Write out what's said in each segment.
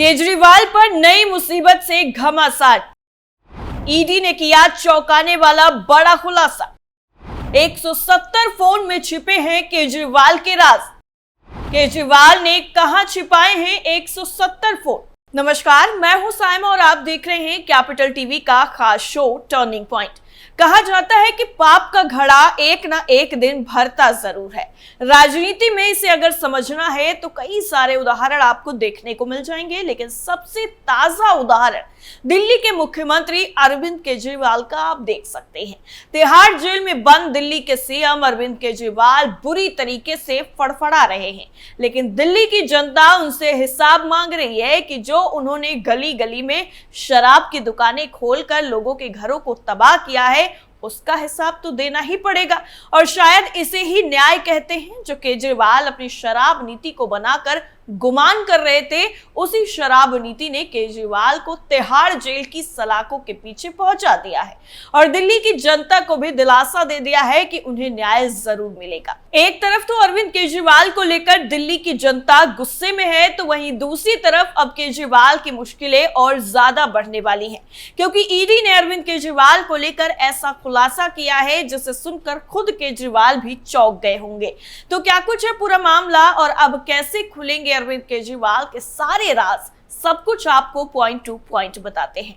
केजरीवाल पर नई मुसीबत से घमासान। ईडी ने किया चौंकाने वाला बड़ा खुलासा। 170 फोन में छिपे हैं केजरीवाल के राज। केजरीवाल ने कहां छिपाए हैं 170 फोन। नमस्कार, मैं हूं साइमा और आप देख रहे हैं कैपिटल टीवी का खास शो टर्निंग पॉइंट। कहा जाता है कि पाप का घड़ा एक ना एक दिन भरता जरूर है। राजनीति में इसे अगर समझना है तो कई सारे उदाहरण आपको देखने को मिल जाएंगे, लेकिन सबसे ताजा उदाहरण दिल्ली के मुख्यमंत्री अरविंद केजरीवाल का आप देख सकते हैं। तिहाड़ जेल में बंद दिल्ली के सीएम अरविंद केजरीवाल बुरी तरीके से फड़फड़ा रहे हैं, लेकिन दिल्ली की जनता उनसे हिसाब मांग रही है कि जो उन्होंने गली गली में शराब की दुकानें खोलकर लोगों के घरों को तबाह किया है उसका हिसाब तो देना ही पड़ेगा। और शायद इसे ही न्याय कहते हैं जो केजरीवाल अपनी शराब नीति को बनाकर गुमान कर रहे थे। उसी शराब नीति ने केजरीवाल को तिहाड़ जेल की सलाखों के पीछे पहुंचा दिया है और दिल्ली की जनता को भी दिलासा दे दिया है कि उन्हें न्याय जरूर मिलेगा। एक तरफ तो अरविंद केजरीवाल को लेकर दिल्ली की जनता गुस्से में है, तो वहीं दूसरी तरफ अब केजरीवाल की मुश्किलें और ज्यादा बढ़ने वाली हैं, क्योंकि ईडी ने अरविंद केजरीवाल को लेकर ऐसा खुलासा किया है जिसे सुनकर खुद केजरीवाल भी चौंक गए होंगे। तो क्या कुछ है पूरा मामला और अब कैसे खुलेंगे अरविंद केजरीवाल के सारे राज, सब कुछ आपको पॉइंट टू पॉइंट बताते हैं।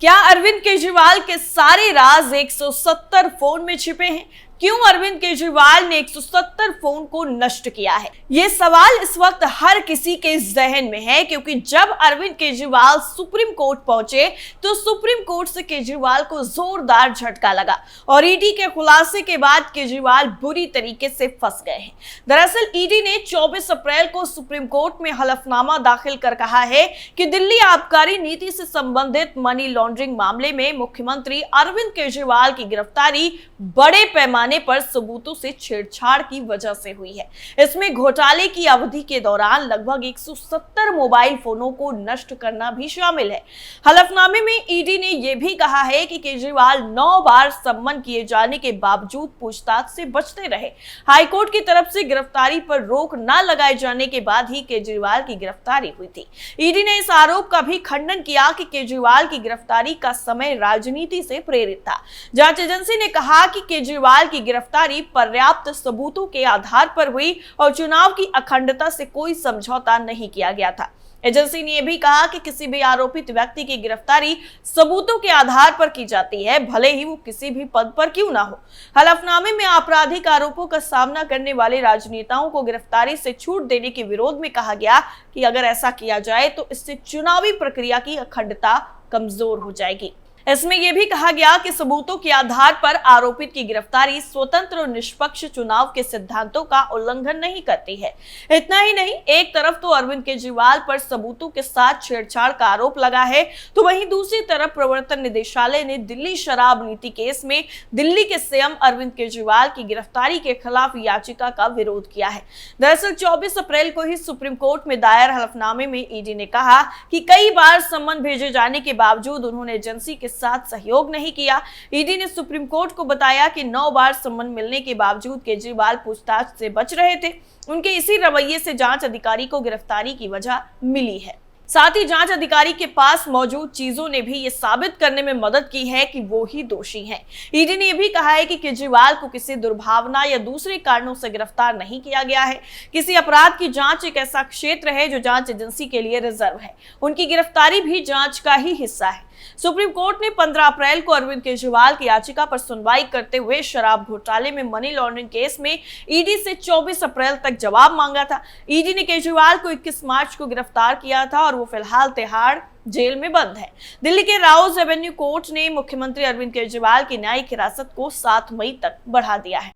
क्या अरविंद केजरीवाल के सारे राज 170 फोन में छिपे हैं? क्यों अरविंद केजरीवाल ने 170 फोन को नष्ट किया है? ये सवाल इस वक्त हर किसी के जहन में है, क्योंकि जब अरविंद केजरीवाल सुप्रीम कोर्ट पहुंचे तो सुप्रीम कोर्ट से केजरीवाल को जोरदार झटका लगा और ईडी के खुलासे के बाद केजरीवाल बुरी तरीके से फंस गए हैं। दरअसल ईडी ने 24 अप्रैल को सुप्रीम कोर्ट में हलफनामा दाखिल कर कहा है कि दिल्ली आबकारी नीति से संबंधित मनी लॉन्ड्रिंग मामले में मुख्यमंत्री अरविंद केजरीवाल की गिरफ्तारी बड़े पैमाने पर सबूतों से छेड़छाड़ की वजह से हुई है। इसमें घोटाले की अवधि के दौरान लगभग 170 मोबाइल फोनों को नष्ट करना भी शामिल है। हलफनामे में ईडी ने यह भी कहा है कि केजरीवाल 9 बार सम्मन किए जाने के बावजूद पूछताछ से बचते रहे। हाईकोर्ट की तरफ से गिरफ्तारी पर रोक न लगाए जाने के बाद ही केजरीवाल की गिरफ्तारी हुई थी। ईडी ने इस आरोप का भी खंडन किया कि केजरीवाल की गिरफ्तारी का समय राजनीति से प्रेरित था। जांच एजेंसी ने कहा कि केजरीवाल की गिरफ्तारी पर्याप्त सबूतों के आधार पर हुई और चुनाव की अखंडता से कोई समझौता नहीं किया गया था। एजेंसी ने यह भी कहा कि किसी भी आरोपित व्यक्ति की गिरफ्तारी सबूतों के आधार पर की जाती है, भले ही वो किसी भी पद पर क्यों ना हो। हलफनामे में आपराधिक आरोपों का सामना करने वाले राजनेताओं को गिरफ्तारी से छूट देने के विरोध में कहा गया कि अगर ऐसा किया जाए तो इससे चुनावी प्रक्रिया की अखंडता कमजोर हो जाएगी। इसमें यह भी कहा गया कि सबूतों के आधार पर आरोपित की गिरफ्तारी स्वतंत्र और निष्पक्ष चुनाव के सिद्धांतों का उल्लंघन नहीं करती है। इतना ही नहीं, एक तरफ तो अरविंद केजरीवाल पर सबूतों के साथ छेड़छाड़ का आरोप लगा है, तो वहीं दूसरी तरफ प्रवर्तन निदेशालय ने दिल्ली शराब नीति केस में दिल्ली के सीएम अरविंद केजरीवाल की गिरफ्तारी के खिलाफ याचिका का विरोध किया है। दरअसल 24 अप्रैल को ही सुप्रीम कोर्ट में दायर हलफनामे में ईडी ने कहा कि कई बार सम्मन भेजे जाने के बावजूद उन्होंने एजेंसी के साथ सहयोग नहीं किया। ईडी ने सुप्रीम कोर्ट को बताया कि 9 बार सम्मन मिलने के बावजूद केजरीवाल पूछताछ से बच रहे थे। उनके इसी रवैये से जांच अधिकारी को गिरफ्तारी की वजह मिली है। साथ ही जांच अधिकारी के पास मौजूद चीजों ने भी ये साबित करने में मदद की है कि वो ही दोषी हैं। ईडी ने यह भी कहा है कि केजरीवाल को किसी दुर्भावना या दूसरे कारणों से गिरफ्तार नहीं किया गया है। किसी अपराध की जांच एक ऐसा क्षेत्र है जो जांच एजेंसी के लिए रिजर्व है। उनकी गिरफ्तारी भी जांच का ही हिस्सा है। सुप्रीम कोर्ट ने 15 अप्रैल को अरविंद केजरीवाल की याचिका पर सुनवाई करते हुए शराब घोटाले में मनी लॉन्ड्रिंग केस में ईडी से 24 अप्रैल तक जवाब मांगा था। ईडी ने केजरीवाल को 21 मार्च को गिरफ्तार किया था और वो फिलहाल तिहाड़ जेल में बंद है। दिल्ली के राउज एवेन्यू कोर्ट ने मुख्यमंत्री अरविंद केजरीवाल की न्यायिक हिरासत को 7 मई तक बढ़ा दिया है।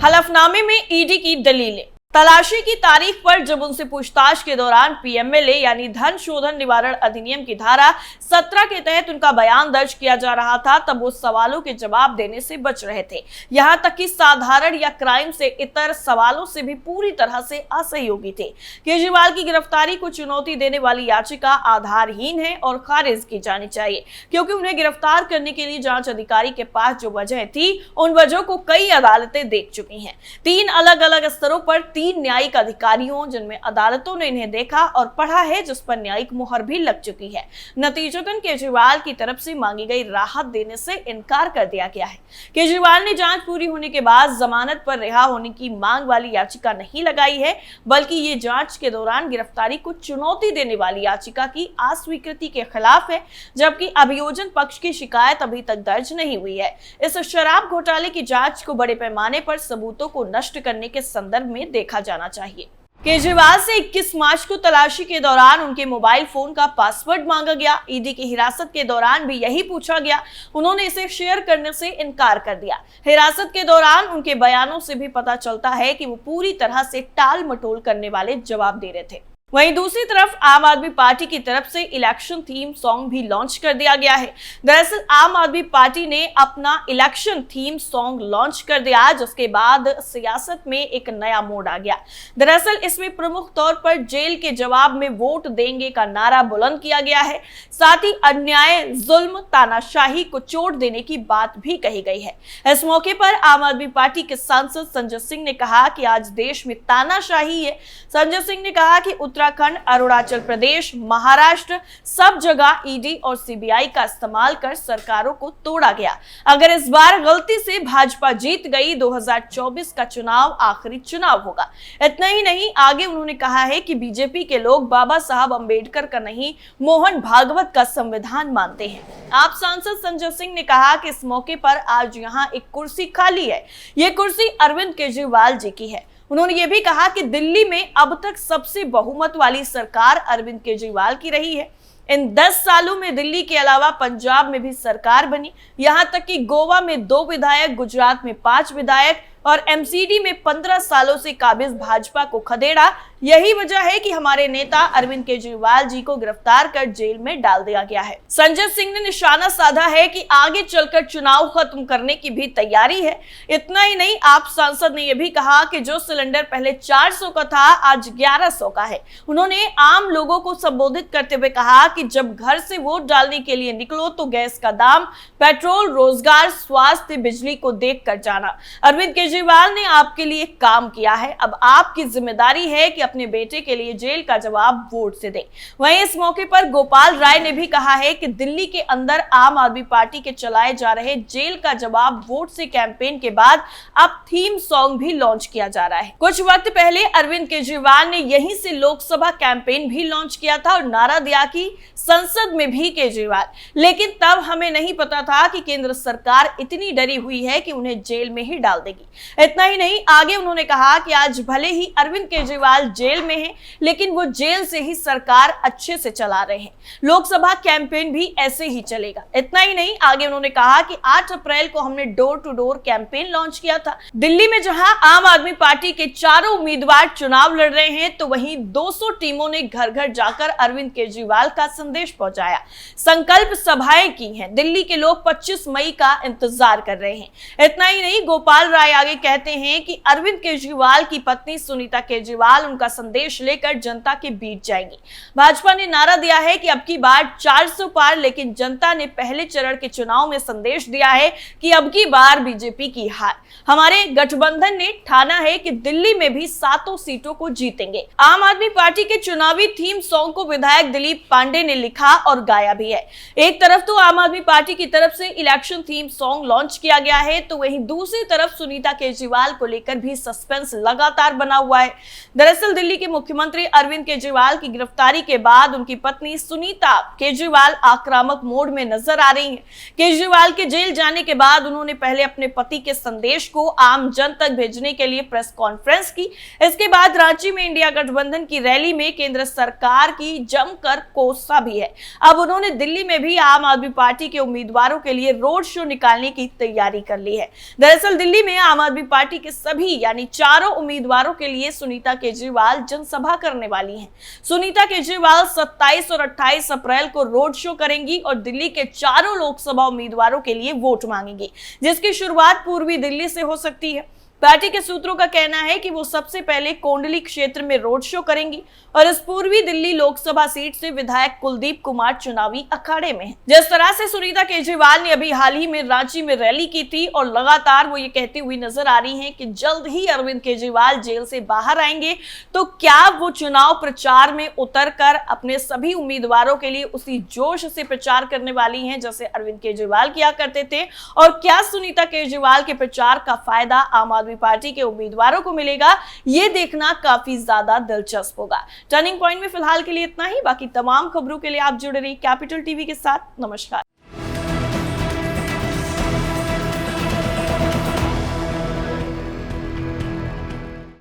हलफनामे में ईडी की दलीलें। तलाशी की तारीख पर जब उनसे पूछताछ के दौरान पीएमएलए यानी धन शोधन निवारण अधिनियम की धारा 17 के तहत उनका बयान दर्ज किया जा रहा था, तब वो सवालों के जवाब देने से बच रहे थे। यहां तक कि साधारण या क्राइम से इतर सवालों से भी पूरी तरह से असहयोगी थे। केजरीवाल की गिरफ्तारी को चुनौती देने वाली याचिका आधारहीन है और खारिज की जानी चाहिए, क्योंकि उन्हें गिरफ्तार करने के लिए जांच अधिकारी के पास जो वजह थी, उन वजहों को कई अदालतें देख चुकी हैं। 3 अलग अलग स्तरों पर 3 न्यायिक अधिकारियों जिनमें अदालतों ने इन्हें देखा और पढ़ा है, जिस पर न्यायिक मुहर भी लग चुकी है। नतीजतन केजरीवाल की तरफ से मांगी गई राहत देने से इनकार कर दिया गया है। केजरीवाल ने जांच पूरी होने के बाद जमानत पर रिहा होने की मांग वाली याचिका नहीं लगाई है, बल्कि ये जांच के दौरान गिरफ्तारी को चुनौती देने वाली याचिका की अस्वीकृति के खिलाफ है, जबकि अभियोजन पक्ष की शिकायत अभी तक दर्ज नहीं हुई है। इस शराब घोटाले की जांच को बड़े पैमाने पर सबूतों को नष्ट करने के संदर्भ में देखा जाना चाहिए। केजरीवाल से 21 मार्च को तलाशी के दौरान उनके मोबाइल फोन का पासवर्ड मांगा गया। ईडी की हिरासत के दौरान भी यही पूछा गया। उन्होंने इसे शेयर करने से इनकार कर दिया। हिरासत के दौरान उनके बयानों से भी पता चलता है कि वो पूरी तरह से टाल मटोल करने वाले जवाब दे रहे थे। वहीं दूसरी तरफ आम आदमी पार्टी की तरफ से इलेक्शन थीम सॉन्ग भी लॉन्च कर दिया गया है। दरअसल आम आदमी पार्टी ने अपना इलेक्शन थीम सॉन्ग लॉन्च कर दिया, जिसके बाद सियासत में एक नया मोड़ आ गया। दरअसल इसमें प्रमुख तौर पर जेल के जवाब में वोट देंगे का नारा बुलंद किया गया है। साथ ही अन्याय, जुल्म, तानाशाही को चोट देने की बात भी कही गई है। इस मौके पर आम आदमी पार्टी के सांसद संजय सिंह ने कहा कि आज देश में तानाशाही है। संजय सिंह ने कहा कि उत्तराखंड, अरुणाचल प्रदेश, महाराष्ट्र, सब जगह ईडी और सीबीआई का इस्तेमाल कर सरकारों को तोड़ा गया। अगर इस बार गलती से भाजपा जीत गई, 2024 का चुनाव आखिरी चुनाव होगा। इतना ही नहीं, आगे उन्होंने कहा है कि बीजेपी के लोग बाबा साहब अंबेडकर का नहीं, मोहन भागवत का संविधान मानते हैं। आप सांसद संजय सिंह ने कहा कि इस मौके पर आज यहाँ एक कुर्सी खाली है। ये कुर्सी अरविंद केजरीवाल जी की है। उन्होंने ये भी कहा कि दिल्ली में अब तक सबसे बहुमत वाली सरकार अरविंद केजरीवाल की रही है। इन 10 सालों में दिल्ली के अलावा पंजाब में भी सरकार बनी, यहां तक कि गोवा में 2 विधायक, गुजरात में 5 विधायक और एमसीडी में 15 सालों से काबिज भाजपा को खदेड़ा। यही वजह है कि हमारे नेता अरविंद केजरीवाल जी को गिरफ्तार कर जेल में डाल दिया गया है। संजय सिंह ने निशाना साधा है कि आगे चलकर चुनाव खत्म करने की भी तैयारी है। इतना ही नहीं, आप सांसद ने यह भी कहा कि जो सिलेंडर पहले 400 का था, आज 1100 का है। उन्होंने आम लोगों को संबोधित करते हुए कहा कि जब घर से वोट डालने के लिए निकलो तो गैस का दाम, पेट्रोल, रोजगार, स्वास्थ्य, बिजली को देख कर जाना। अरविंद केजरीवाल ने आपके लिए काम किया है, अब आपकी जिम्मेदारी है कि अपने बेटे के लिए जेल का जवाब वोट से दें। वहीं इस मौके पर गोपाल राय ने भी कहा है कि दिल्ली के अंदर आम आदमी पार्टी के चलाए जा रहे जेल का जवाब वोट से कैंपेन के बाद अब थीम सॉन्ग भी लॉन्च किया जा रहा है। कुछ वक्त पहले अरविंद केजरीवाल ने यहीं से लोकसभा कैंपेन भी लॉन्च किया था और नारा दिया कि संसद में भी केजरीवाल, लेकिन तब हमें नहीं पता था कि केंद्र सरकार इतनी डरी हुई है कि उन्हें जेल में ही डाल देगी। इतना ही नहीं, आगे उन्होंने कहा कि आज भले ही अरविंद केजरीवाल जेल में है, लेकिन वो जेल से ही सरकार अच्छे से चला रहे हैं। लोकसभा कैंपेन भी ऐसे ही चलेगा। इतना ही नहीं, आगे उन्होंने कहा कि 8 अप्रैल को हमने door to door campaign launch किया था। दिल्ली में जहां आम आदमी पार्टी के चारों उम्मीदवार चुनाव लड़ रहे हैं, तो वहीं 200 टीमों ने घर घर जाकर अरविंद केजरीवाल का संदेश पहुंचाया, संकल्प सभाएं की हैं। दिल्ली के लोग 25 मई का इंतजार कर रहे हैं। इतना ही नहीं, गोपाल राय आगे कहते हैं कि अरविंद केजरीवाल की पत्नी सुनीता केजरीवाल उनका संदेश लेकर जनता के बीच जाएंगी। भाजपा ने नारा दिया है कि अब की बार 400 पार, लेकिन जनता ने पहले चरण के चुनाव में संदेश दिया है कि अब की बार बीजेपी की हार। हमारे गठबंधन ने ठाना है कि दिल्ली में भी 7 सीटों को जीतेंगे। आम आदमी पार्टी के चुनावी थीम सॉन्ग को विधायक दिलीप पांडे ने लिखा और गाया भी है। एक तरफ तो आम आदमी पार्टी की तरफ से इलेक्शन थीम सॉन्ग लॉन्च किया गया है, तो वहीं दूसरी तरफ सुनीता केजरीवाल को लेकर भी सस्पेंस लगातार बना हुआ है। दरअसल दिल्ली के मुख्यमंत्री अरविंद केजरीवाल की गिरफ्तारी के बाद उनकी पत्नी सुनीता केजरीवाल आक्रामक मोड में नजर आ रही हैं। केजरीवाल के जेल जाने के बाद उन्होंने पहले अपने पति के संदेश को आम जन तक भेजने के लिए प्रेस कॉन्फ्रेंस की। इसके बाद रांची में इंडिया गठबंधन की रैली में केंद्र सरकार की जमकर कोसा भी है। अब उन्होंने दिल्ली में भी आम आदमी पार्टी के उम्मीदवारों के लिए रोड शो निकालने की तैयारी कर ली है। दरअसल दिल्ली में आम आदमी आदमी पार्टी के सभी यानी चारों उम्मीदवारों के लिए सुनीता केजरीवाल जनसभा करने वाली हैं। सुनीता केजरीवाल 27 और 28 अप्रैल को रोड शो करेंगी और दिल्ली के चारों लोकसभा उम्मीदवारों के लिए वोट मांगेंगी, जिसकी शुरुआत पूर्वी दिल्ली से हो सकती है। पार्टी के सूत्रों का कहना है कि वो सबसे पहले कोंडली क्षेत्र में रोड शो करेंगी और इस पूर्वी दिल्ली लोकसभा सीट से विधायक कुलदीप कुमार चुनावी अखाड़े में हैं। जिस तरह से सुनीता केजरीवाल ने अभी हाल ही में रांची में रैली की थी और लगातार वो ये कहती हुई नजर आ रही हैं कि जल्द ही अरविंद केजरीवाल जेल से बाहर आएंगे, तो क्या वो चुनाव प्रचार में उतरकर अपने सभी उम्मीदवारों के लिए उसी जोश से प्रचार करने वाली हैं जैसे अरविंद केजरीवाल किया करते थे? और क्या सुनीता केजरीवाल के प्रचार का फायदा आम आदमी पार्टी के उम्मीदवारों को मिलेगा? ये देखना काफी ज्यादा दिलचस्प होगा। टर्निंग पॉइंट में फिलहाल के लिए इतना ही। बाकी तमाम खबरों के लिए आप जुड़े रहिए कैपिटल टीवी के साथ। नमस्कार।